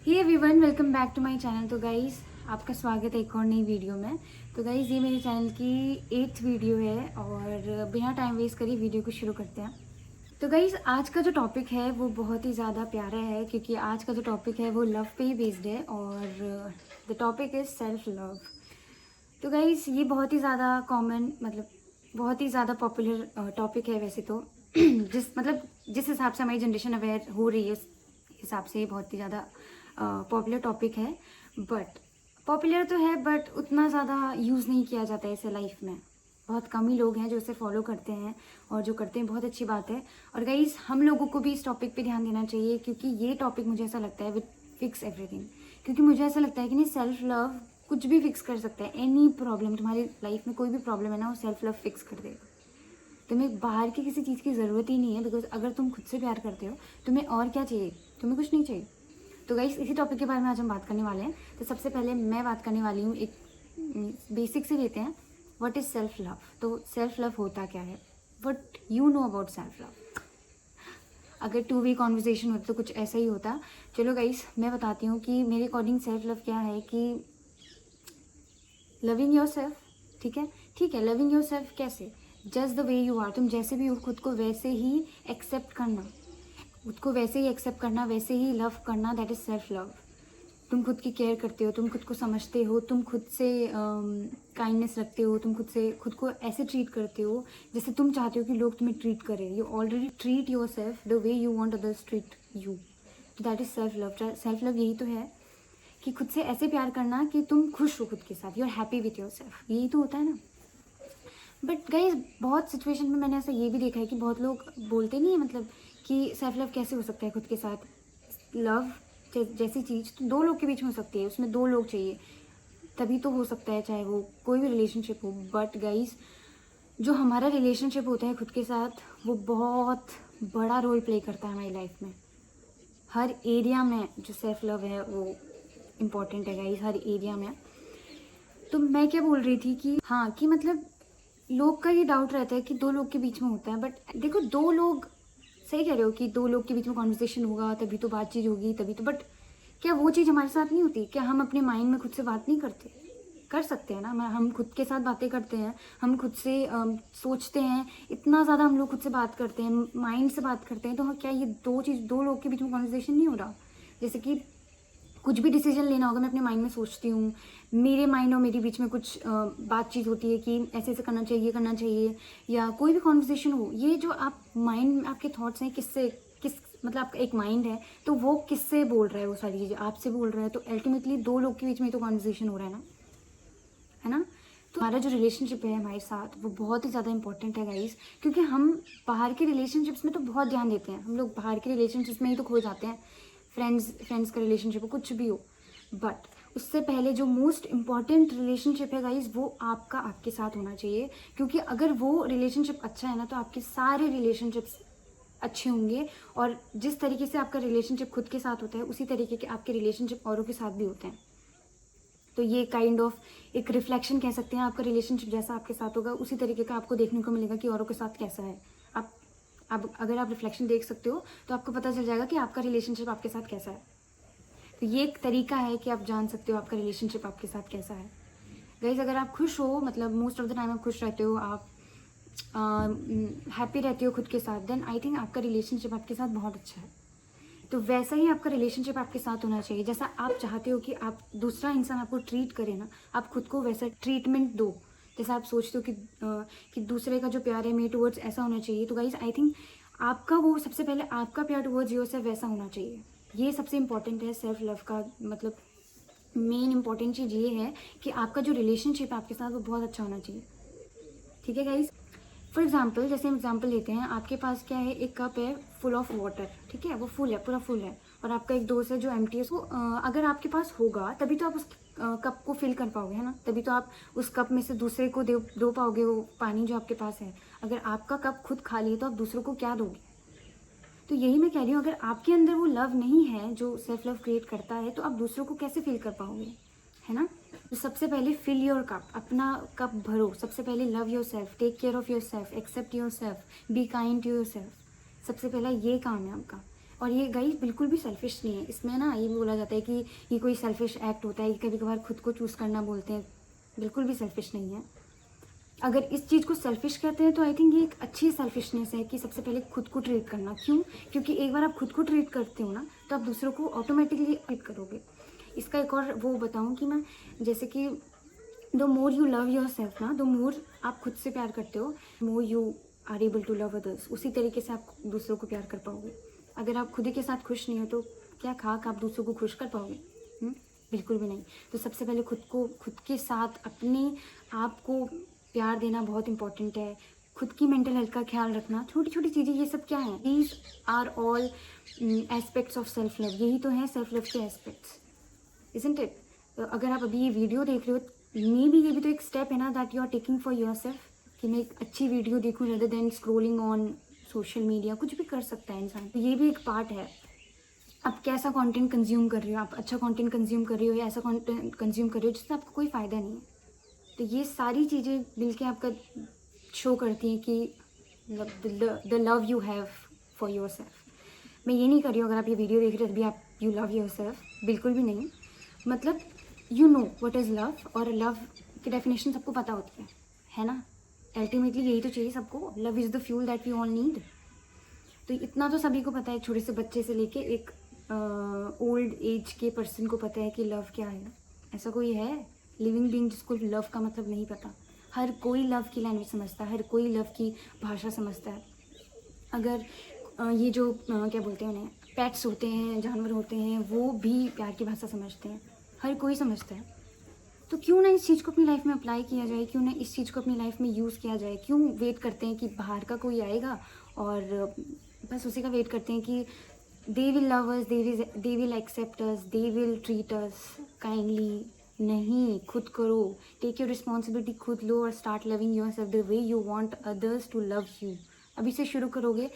Hey everyone, welcome back to my channel. तो guys, आपका स्वागत है एक और नई वीडियो में। तो गाइज़, ये मेरे चैनल की 8th वीडियो है और बिना टाइम वेस्ट करे वीडियो को शुरू करते हैं। तो गाइज़, आज का जो टॉपिक है वो बहुत ही ज़्यादा प्यारा है क्योंकि आज का जो टॉपिक है वो लव पे ही बेस्ड है और the topic is self love. तो गाइज़, ये बहुत ही ज़्यादा कॉमन बहुत ही ज़्यादा पॉपुलर टॉपिक है वैसे तो जिस हिसाब से हमारी जनरेशन अवेयर हो रही है उस हिसाब से ये बहुत ही ज़्यादा पॉपुलर टॉपिक है। बट पॉपुलर तो है बट उतना ज़्यादा यूज़ नहीं किया जाता है इसे लाइफ में। बहुत कम ही लोग हैं जो इसे फॉलो करते हैं और जो करते हैं बहुत अच्छी बात है। और गाइज़, हम लोगों को भी इस टॉपिक पे ध्यान देना चाहिए क्योंकि ये टॉपिक मुझे ऐसा लगता है विद फिक्स एवरीथिंग। क्योंकि मुझे ऐसा लगता है कि नहीं, सेल्फ लव कुछ भी फिक्स कर सकता है। एनी प्रॉब्लम तुम्हारी लाइफ में कोई भी प्रॉब्लम है ना, वो सेल्फ लव फिक्स कर देगा। तुम्हें बाहर की किसी चीज़ की ज़रूरत ही नहीं है बिकॉज अगर तुम खुद से प्यार करते हो तुम्हें और क्या चाहिए, तुम्हें कुछ नहीं चाहिए। तो गाइस, इसी टॉपिक के बारे में आज हम बात करने वाले हैं। तो सबसे पहले मैं बात करने वाली हूँ, एक बेसिक से लेते हैं, व्हाट इज़ सेल्फ लव। तो सेल्फ लव होता क्या है, what you know about self love. अगर 2 वे कॉन्वर्जेसन होती तो कुछ ऐसा ही होता। चलो गाइस, मैं बताती हूँ कि मेरे अकॉर्डिंग सेल्फ लव क्या है। कि लविंग योर सेल्फ, ठीक है, लविंग योर सेल्फ कैसे, just the way you are. तुम जैसे भी हो खुद को वैसे ही एक्सेप्ट करना, खुद को वैसे ही एक्सेप्ट करना, वैसे ही लव करना, दैट इज़ सेल्फ लव। तुम खुद की केयर करते हो, तुम खुद को समझते हो, तुम खुद से काइंडनेस रखते हो, तुम खुद को ऐसे ट्रीट करते हो जैसे तुम चाहते हो कि लोग तुम्हें ट्रीट करें। You already treat yourself the way you want others treat you. तो that is self love. Self love यही तो है कि खुद से ऐसे प्यार करना कि तुम खुश हो खुद के साथ, you are happy with yourself. यही तो होता है ना। बट गाइज, बहुत सिचुएशन में मैंने ऐसा ये भी देखा है कि बहुत लोग बोलते नहीं है कि सेल्फ लव कैसे हो सकता है खुद के साथ। लव जैसी चीज़ तो 2 लोग के बीच में हो सकती है, उसमें 2 लोग चाहिए तभी तो हो सकता है, चाहे वो कोई भी रिलेशनशिप हो। बट गाइज, जो हमारा रिलेशनशिप होता है खुद के साथ वो बहुत बड़ा रोल प्ले करता है हमारी लाइफ में। हर एरिया में जो सेल्फ लव है वो इम्पॉर्टेंट है गाइज, हर एरिया में। तो मैं क्या बोल रही थी कि हाँ, कि लोग का ये डाउट रहता है कि 2 लोग के बीच में होता है। बट देखो, 2 लोग, सही कह रहे हो कि 2 लोग के बीच में कॉन्वर्सेशन होगा तभी तो बातचीत होगी, तभी तो। बट क्या वो चीज़ हमारे साथ नहीं होती? क्या हम अपने माइंड में खुद से बात नहीं करते? कर सकते हैं ना। हम खुद के साथ बातें करते हैं, हम खुद से सोचते हैं, इतना ज़्यादा हम लोग खुद से बात करते हैं, माइंड से बात करते हैं। तो क्या ये 2 लोग के बीच में कॉन्वर्सेशन नहीं हो रहा? जैसे कि कुछ भी डिसीजन लेना होगा, मैं अपने माइंड में सोचती हूँ, मेरे माइंड और मेरे बीच में कुछ बातचीत होती है कि ऐसे ऐसे करना चाहिए, करना चाहिए, या कोई भी कॉन्वर्सेशन हो। ये जो आप माइंड में आपके थॉट्स हैं, आपका एक माइंड है तो वो किससे बोल रहा है, वो सारी चीज़ें आपसे बोल रहा है। तो अल्टीमेटली 2 लोग के बीच में तो कॉन्वर्सेशन हो रहा है ना। तो हमारा जो रिलेशनशिप है हमारे साथ वो बहुत ही ज़्यादा इंपॉर्टेंट है गाइस। क्योंकि हम बाहर के रिलेशनशिप्स में तो बहुत ध्यान देते हैं, हम लोग बाहर के रिलेशनशिप्स में ही तो खो जाते हैं। फ्रेंड्स का रिलेशनशिप हो, कुछ भी हो। बट उससे पहले जो मोस्ट इम्पॉर्टेंट रिलेशनशिप है गाइज, वो आपके साथ होना चाहिए। क्योंकि अगर वो रिलेशनशिप अच्छा है ना तो आपके सारे रिलेशनशिप्स अच्छे होंगे। और जिस तरीके से आपका रिलेशनशिप खुद के साथ होता है उसी तरीके के आपके रिलेशनशिप औरों के साथ भी होते हैं। तो ये काइंड ऑफ एक रिफ्लेक्शन कह सकते हैं। आपका रिलेशनशिप जैसा आपके साथ होगा उसी तरीके का आपको देखने को मिलेगा कि औरों के साथ कैसा है। अब अगर आप रिफ्लेक्शन देख सकते हो तो आपको पता चल जाएगा कि आपका रिलेशनशिप आपके साथ कैसा है। तो ये एक तरीका है कि आप जान सकते हो आपका रिलेशनशिप आपके साथ कैसा है। गाइज, अगर आप खुश हो, मोस्ट ऑफ द टाइम आप खुश रहते हो, आप हैप्पी रहते हो खुद के साथ, देन आई थिंक आपका रिलेशनशिप आपके साथ बहुत अच्छा है। तो वैसा ही आपका रिलेशनशिप आपके साथ होना चाहिए। जैसा आप चाहते हो कि आप दूसरा इंसान आपको ट्रीट करे ना, आप खुद को वैसा ट्रीटमेंट दो। जैसा आप सोचते हो कि दूसरे का जो प्यार है मेरे टुवर्ड्स ऐसा होना चाहिए। तो गाइज, आई थिंक आपका वो सबसे पहले आपका प्यार टुवर्ड्स योरसेल्फ वैसा होना चाहिए। ये सबसे इम्पॉर्टेंट है सेल्फ लव का। मेन इंपॉर्टेंट चीज़ ये है कि आपका जो रिलेशनशिप है आपके साथ वो बहुत अच्छा होना चाहिए। ठीक है गाइज, फॉर एग्जाम्पल, जैसे हम एग्जाम्पल लेते हैं, आपके पास क्या है, एक कप है फुल ऑफ वाटर, ठीक है, वो फुल है, पूरा फुल है। और आपका एक दोस्त है जो एम्प्टी है। उसको अगर आपके पास होगा तभी तो आप उस कप को फिल कर पाओगे, है ना। तभी तो आप उस कप में से दूसरे को दो पाओगे वो पानी जो आपके पास है। अगर आपका कप खुद खाली है तो आप दूसरों को क्या दोगे? तो यही मैं कह रही हूँ, अगर आपके अंदर वो लव नहीं है जो सेल्फ लव क्रिएट करता है तो आप दूसरों को कैसे फील कर पाओगे, है ना। तो सबसे पहले फिल योर कप, अपना कप भरो। सबसे पहले love yourself, take care of yourself, accept yourself, be kind to yourself. सबसे पहला ये काम है आपका। और ये गाइस बिल्कुल भी सेल्फिश नहीं है। इसमें ना ये भी बोला जाता है कि ये कोई सेल्फिश एक्ट होता है, कभी कभार खुद को चूज़ करना बोलते हैं, बिल्कुल भी सेल्फिश नहीं है। अगर इस चीज़ को सेल्फिश कहते हैं तो आई थिंक ये एक अच्छी सेल्फिशनेस है कि सबसे पहले खुद को ट्रीट करना। क्यों? क्योंकि एक बार आप खुद को ट्रीट करते हो ना तो आप दूसरों को ऑटोमेटिकली ट्रीट करोगे। इसका एक और वो बताऊं कि मैं, जैसे कि the more you love yourself ना, द मोर आप खुद से प्यार करते हो, more you are able to love others. उसी तरीके से आप दूसरों को प्यार कर पाओगे। अगर आप खुद ही के साथ खुश नहीं हो तो क्या खाक आप दूसरों को खुश कर पाओगे? बिल्कुल भी नहीं। तो सबसे पहले खुद के साथ अपने आप को प्यार देना बहुत इंपॉर्टेंट है। खुद की मेंटल हेल्थ का ख्याल रखना, छोटी छोटी चीज़ें, ये सब क्या है? These are all aspects of self love. यही तो है सेल्फ लव के एस्पेक्ट्स, इजंट इट? तो अगर आप अभी ये वीडियो देख रहे हो, मे बी ये भी तो एक स्टेप है ना, that you are taking for yourself, कि मैं एक अच्छी वीडियो देखूँ rather than scrolling on social media. कुछ भी कर सकता है इंसान, तो ये भी एक पार्ट है। आप कैसा कंटेंट कंज्यूम कर रहे हो? आप अच्छा कंटेंट कंज्यूम कर रहे हो या ऐसा कंटेंट कंज्यूम कर रहे हो जिससे आपको कोई फ़ायदा नहीं है? तो ये सारी चीज़ें मिलके आपका शो करती हैं कि the love you have for your self. मैं ये नहीं कर रही हूँ अगर आप ये वीडियो देख रहे हो तभी आप यू लव योर सेल्फ, बिल्कुल भी नहीं। मतलब you know what is love, और लव की डेफिनेशन सबको पता होती है ना? अल्टीमेटली यही तो चाहिए सबको। Love is the fuel that we all need. तो इतना तो सभी को पता है, छोटे से बच्चे से लेके एक ओल्ड एज के पर्सन को पता है कि लव क्या है। ऐसा कोई है लिविंग बीइंग जिसको लव का मतलब नहीं पता? हर कोई लव की लैंग्वेज समझता है, हर कोई लव की भाषा समझता है। अगर ये जो क्या बोलते हैं उन्हें, पेट्स होते हैं, जानवर होते हैं, वो भी प्यार की भाषा समझते हैं, हर कोई समझता है। तो क्यों ना इस चीज़ को अपनी लाइफ में अप्लाई किया जाए? क्यों ना इस चीज़ को अपनी लाइफ में यूज़ किया जाए? क्यों वेट करते हैं कि बाहर का कोई आएगा और बस उसी का वेट करते हैं कि they will love us, they will accept us, they will treat us kindly? नहीं, खुद करो, टेक योर रिस्पॉन्सिबिलिटी, खुद लो और start loving yourself the way you want others to love you. अभी से शुरू करोगे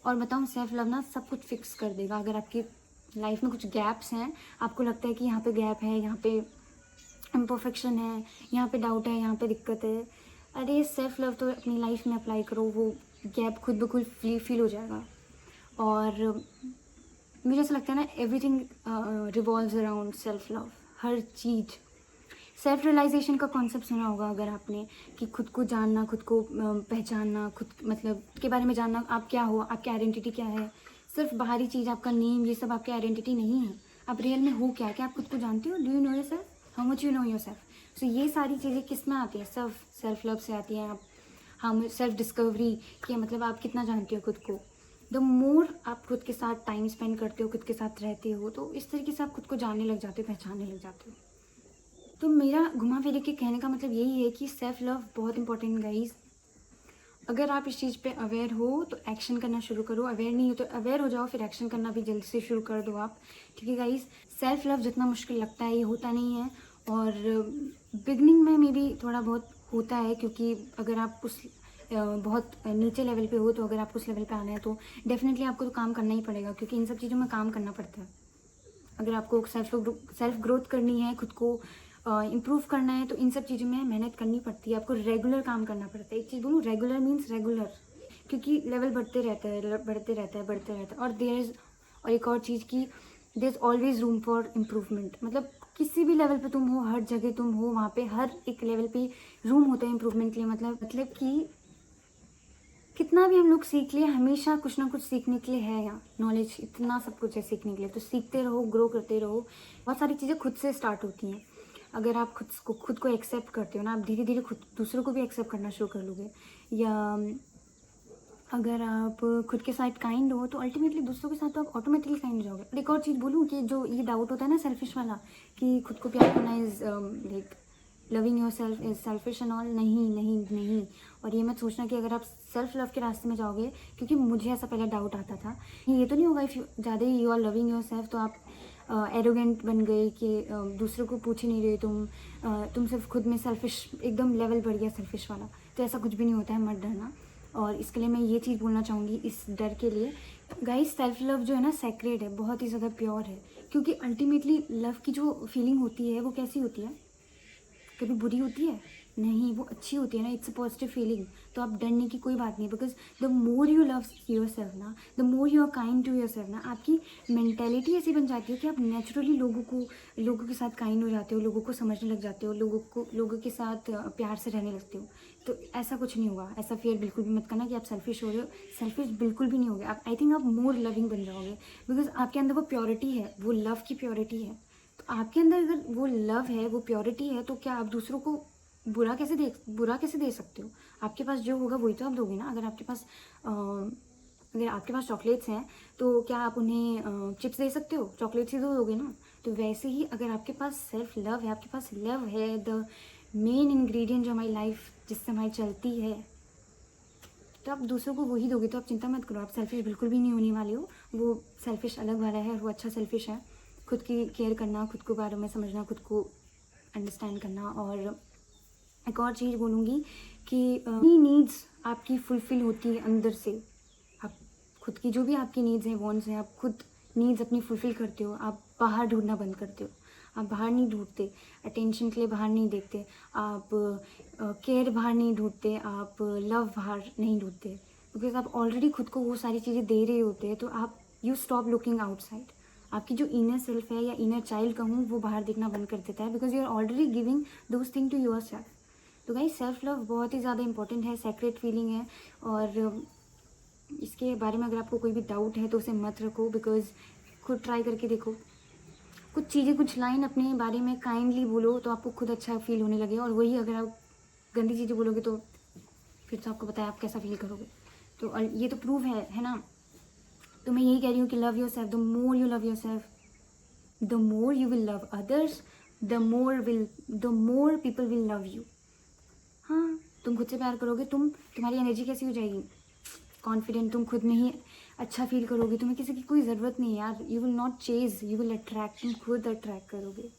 और बताऊँ, सेल्फ लव ना सब कुछ फिक्स कर देगा। अगर आपकी लाइफ में कुछ गैप्स हैं, आपको लगता है कि यहाँ पे गैप है, यहाँ पे इम्परफेक्शन है, यहाँ पे डाउट है, यहाँ पे दिक्कत है, अरे सेल्फ लव तो अपनी लाइफ में अप्लाई करो, वो गैप खुद ब खुद फील हो जाएगा। और मुझे ऐसा लगता है ना, everything revolves around self love. हर चीज़, सेल्फ रियलाइजेशन का कॉन्सेप्ट सुना होगा अगर आपने, कि खुद को जानना, खुद को पहचानना, खुद मतलब के बारे में जानना, आप क्या हो, आपकी आइडेंटिटी क्या है। सिर्फ बाहरी चीज़, आपका नेम, ये सब आपकी आइडेंटिटी नहीं है। आप रियल में हो क्या? क्या आप खुद को जानते हो? Do you know yourself? How much you know yourself? So ये सारी चीज़ें किस में आती हैं? सेल्फ लव से आती हैं। आप हम सेल्फ डिस्कवरी के मतलब आप कितना जानते हो खुद को। द मोर आप खुद के साथ टाइम स्पेंड करते हो, खुद के साथ रहते हो, तो इस तरीके से आप खुद को जानने लग जाते हो, पहचानने लग जाते हो। तो मेरा घुमा फिरे के कहने का मतलब यही है कि सेल्फ लव बहुत इंपॉर्टेंट गाइज। अगर आप इस चीज़ पे अवेयर हो तो एक्शन करना शुरू करो, अवेयर नहीं हो तो अवेयर हो जाओ, फिर एक्शन करना भी जल्दी से शुरू कर दो आप, ठीक है गाइज? सेल्फ लव जितना मुश्किल लगता है ये होता नहीं है, और बिगनिंग में मे भी थोड़ा बहुत होता है, क्योंकि अगर आप उस बहुत नीचे लेवल पे हो, तो अगर आपको उस लेवल पे आना है तो डेफिनेटली आपको तो काम करना ही पड़ेगा, क्योंकि इन सब चीज़ों में काम करना पड़ता है। अगर आपको सेल्फ ग्रोथ करनी है, खुद को इम्प्रूव करना है, तो इन सब चीज़ों में मेहनत करनी पड़ती है, आपको रेगुलर काम करना पड़ता है। एक चीज़ बोलूँ, रेगुलर मीन्स रेगुलर, क्योंकि लेवल बढ़ते रहता है, बढ़ते रहता है, बढ़ते रहता है। और एक और चीज़ की there is always room for improvement. मतलब किसी भी लेवल पे तुम हो, हर जगह तुम हो, वहाँ पे हर एक लेवल पे रूम होता है इम्प्रूवमेंट के लिए। मतलब कि कितना भी हम लोग सीख लिए, हमेशा कुछ ना कुछ सीखने के लिए है यहाँ। नॉलेज इतना सब कुछ है सीखने के लिए, तो सीखते रहो, ग्रो करते रहो। बहुत सारी चीज़ें खुद से स्टार्ट होती हैं। अगर आप खुद को एक्सेप्ट करते हो ना, आप धीरे धीरे खुद दूसरों को भी एक्सेप्ट करना शुरू कर लोगे। या अगर आप खुद के साथ काइंड हो तो अल्टीमेटली दूसरों के साथ तो आप ऑटोमेटिकली काइंड हो जाओगे। और एक और चीज़ बोलूँ कि जो ये डाउट होता है ना सेल्फिश वाला, कि खुद को प्यार करना is like loving your self is selfish and all, नहीं नहीं नहीं। और ये मत सोचना कि अगर आप सेल्फ लव के रास्ते में जाओगे, क्योंकि मुझे ऐसा पहले डाउट आता था, ये तो नहीं होगा इफ़ ज़्यादा ही you are loving yourself तो आप एरोगेंट बन गए कि दूसरों को पूछ ही नहीं रहे तुम सिर्फ खुद में सेल्फिश, एकदम लेवल बढ़ गया सेल्फिश वाला। तो ऐसा कुछ भी नहीं होता है, मत डरना। और इसके लिए मैं ये चीज़ बोलना चाहूँगी, इस डर के लिए गाइस, सेल्फ लव जो है ना सैक्रेड है, बहुत ही ज़्यादा प्योर है। क्योंकि अल्टीमेटली लव की जो फीलिंग होती है वो कैसी होती है? कभी बुरी होती है? नहीं, वो अच्छी होती है ना, इट्स अ पॉजिटिव फीलिंग। तो आप डरने की कोई बात नहीं, because the more you love yourself ना, the more you are kind to yourself ना, आपकी मेंटेलिटी ऐसी बन जाती है कि आप नेचुरली लोगों के साथ काइंड हो जाते हो, लोगों को समझने लग जाते हो, लोगों के साथ प्यार से रहने लगते हो। तो ऐसा कुछ नहीं होगा, ऐसा फियर बिल्कुल भी मत करना कि आप सेल्फिश हो रहे हो। सेल्फिश बिल्कुल भी नहीं होगे आप। आई थिंक आप मोर लविंग बन जाओगे, बिकॉज आपके अंदर वो प्योरिटी है, वो लव की प्योरिटी है। तो आपके अंदर अगर वो लव है, वो प्योरिटी है, तो क्या आप दूसरों को बुरा कैसे दे सकते हो? आपके पास जो होगा वही तो आप दोगे ना। अगर आपके पास चॉकलेट्स हैं तो क्या आप उन्हें चिप्स दे सकते हो? चॉकलेट्स ही तो दोगे ना। तो वैसे ही अगर आपके पास सेल्फ लव है, आपके पास लव है, द मेन इंग्रेडिएंट जो हमारी लाइफ जिससे हमारी चलती है, तो आप दूसरों को वही दोगे। तो आप चिंता मत करो, आप सेल्फिश बिल्कुल भी नहीं होने वाले हो। वो सेल्फिश अलग वाला है, वो अच्छा सेल्फिश है। खुद की केयर करना, खुद को बारे में समझना, खुद को अंडरस्टैंड करना। और एक और चीज़ बोलूँगी कि नीड्स आपकी फुलफ़िल होती है अंदर से। आप खुद की जो भी आपकी नीड्स हैं, वॉन्ट्स हैं, आप खुद नीड्स अपनी फुलफ़िल करते हो। आप बाहर ढूंढना बंद करते हो। आप बाहर नहीं ढूंढते, अटेंशन के लिए बाहर नहीं देखते, आप केयर बाहर नहीं ढूंढते, आप लव बाहर नहीं ढूंढते, बिकॉज आप ऑलरेडी खुद को वो सारी चीज़ें दे रहे होते हैं। तो आप यू स्टॉप लुकिंग आउटसाइड। आपकी जो इनर सेल्फ है या इनर चाइल्ड कहूँ, वो बाहर देखना बंद कर देता है, because you are already giving those thing to yourself. तो गाइस, सेल्फ लव बहुत ही ज़्यादा इंपॉर्टेंट है, सेक्रेट फीलिंग है। और इसके बारे में अगर आपको कोई भी डाउट है तो उसे मत रखो, बिकॉज खुद ट्राई करके देखो। कुछ चीज़ें, कुछ लाइन अपने बारे में काइंडली बोलो तो आपको खुद अच्छा फील होने लगे, और वही अगर आप गंदी चीज़ें बोलोगे तो फिर तो आपको पता है आप कैसा फील करोगे। तो ये तो प्रूव है ना। तो मैं यही कह रही हूँ कि love yourself. The more you love yourself, the more you will love others, the more people will love you. हाँ, तुम खुद से प्यार करोगे, तुम्हारी एनर्जी कैसी हो जाएगी? कॉन्फिडेंट, तुम खुद में ही अच्छा फील करोगे, तुम्हें किसी की कोई ज़रूरत नहीं है यार। You will not chase, you will attract, तुम खुद अट्रैक्ट करोगे।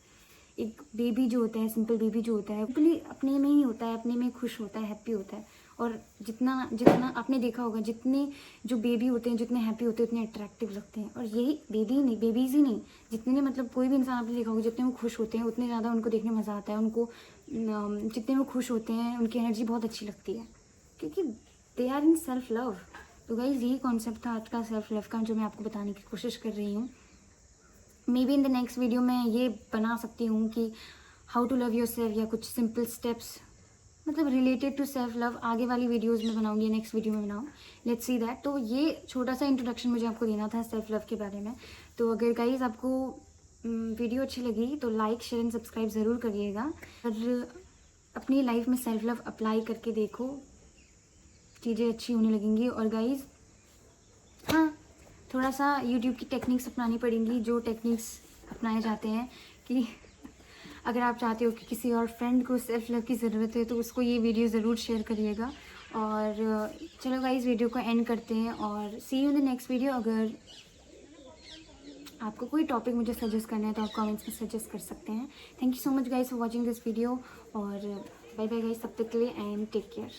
एक बेबी जो होता है, सिंपल बेबी जो होता है, सिंपली अपने में ही होता है, अपने में खुश होता है, हैप्पी होता है। और जितना आपने देखा होगा, जितने जो बेबी होते हैं, जितने हैप्पी होते हैं, उतने अट्रैक्टिव लगते हैं। और यही बेबीज़ ही नहीं, जितने मतलब कोई भी इंसान आपने देखा होगा, जितने वो खुश होते हैं उतने ज़्यादा उनको देखने में मज़ा आता है। उनको जितने वो खुश होते हैं उनकी एनर्जी बहुत अच्छी लगती है, क्योंकि they are in self love. तो गाइज, यही कॉन्सेप्ट था आज का सेल्फ लव का, जो मैं आपको बताने की कोशिश कर रही हूँ। Maybe in the next video मैं ये बना सकती हूँ कि how to love yourself, या कुछ सिंपल स्टेप्स मतलब रिलेटेड टू सेल्फ लव आगे वाली वीडियोज़ में बनाऊँगी, नेक्स्ट वीडियो में बनाऊँ। Let's see that. तो ये छोटा सा इंट्रोडक्शन मुझे आपको देना था सेल्फ लव के बारे में। तो अगर गाइज आपको वीडियो अच्छी लगी तो लाइक, शेयर एंड सब्सक्राइब ज़रूर करिएगा। और अपनी लाइफ में सेल्फ लव अप्लाई करके देखो, चीज़ें अच्छी होने लगेंगी। और गाइज, हाँ, थोड़ा सा यूट्यूब की टेक्निक्स अपनानी पड़ेंगी, जो टेक्निक्स अपनाए जाते हैं कि अगर आप चाहते हो कि किसी और फ्रेंड को सेल्फ लव की ज़रूरत है तो उसको ये वीडियो ज़रूर शेयर करिएगा। और चलो गाइज, वीडियो को एंड करते हैं और see you in the next video. अगर आपको कोई टॉपिक मुझे सजेस्ट करना है तो आप कमेंट्स में सजेस्ट कर सकते हैं। Thank you so much guys for watching this video, और बाय बाय गाइज, तब तक के लिए, एंड टेक केयर।